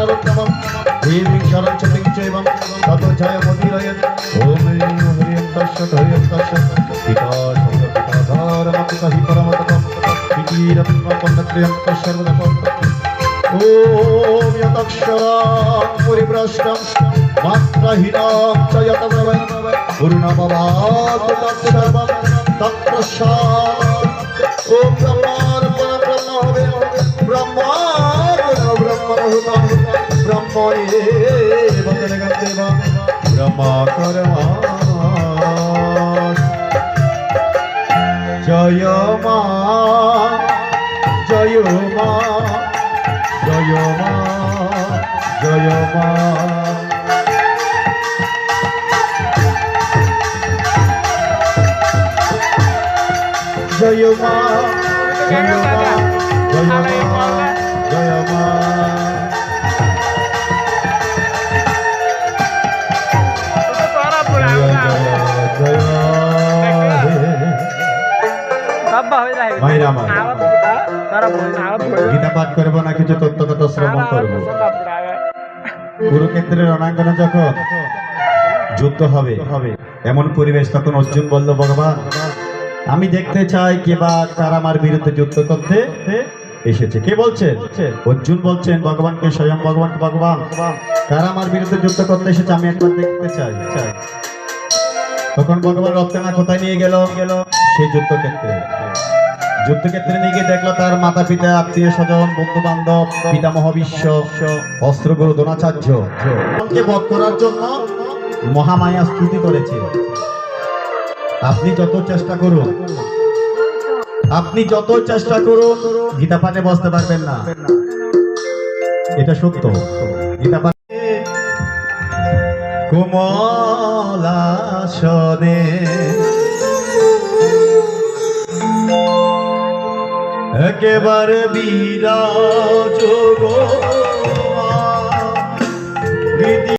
शरणं देवीं शरणं चतिं चैवं ततो जय मोदीरयत् ओम ह्रीं तस्य ह्रीं तस्य पिता शब्दपिताधारमपिता हि परमतपं पितीरं पण्डत्र्यं सर्वदपं ओम यदक्षरां परिभ्रष्टं मात्रहीनं च यतब्रवं पूर्णमवाप्य तत्सर्वं तत्प्रसादं ओम ब्रह्मार्पणं ब्रह्महुतं ब्रह्मणेव जगद्देव ब्रह्माकर्मा जय मा जय मा जय मा जय मा जय मा जय मा जय मा जय मा गीता पाठ करब ना किछु तत्त्वगत श्रवण करब কুরুক্ষেত্রের রণাঙ্গনে যখন যুদ্ধ হবে এমন পরিবেশ তখন অর্জুন বলল ভগবান আমি দেখতে চাই কে বা কারা আমার বিরুদ্ধে যুদ্ধ করতে এসেছে কে বলছে অর্জুন বলছেন ভগবানকে স্বয়ং ভগবান কারা আমার বিরুদ্ধে যুদ্ধ করতে এসেছে আমি একবার দেখতে চাই তখন ভগবান রত্না কোথায় নিয়ে গেল সেই যুদ্ধক্ষেত্রে নিয়ে গিয়ে দেখলো তার মাতা পিতা আত্মীয় স্বজন বন্ধু বান্ধব পিতামহ বিশ্ব অস্ত্রগুরু দ্রোণাচার্য বধ করার জন্য মহামায়া স্তুতি করেছে আপনি যত চেষ্টা করুন গীতা পাঠে বসতে পারবেন না এটা সত্য গীতা পাঠে কোমলাসনে একেবারে বিরাজ গো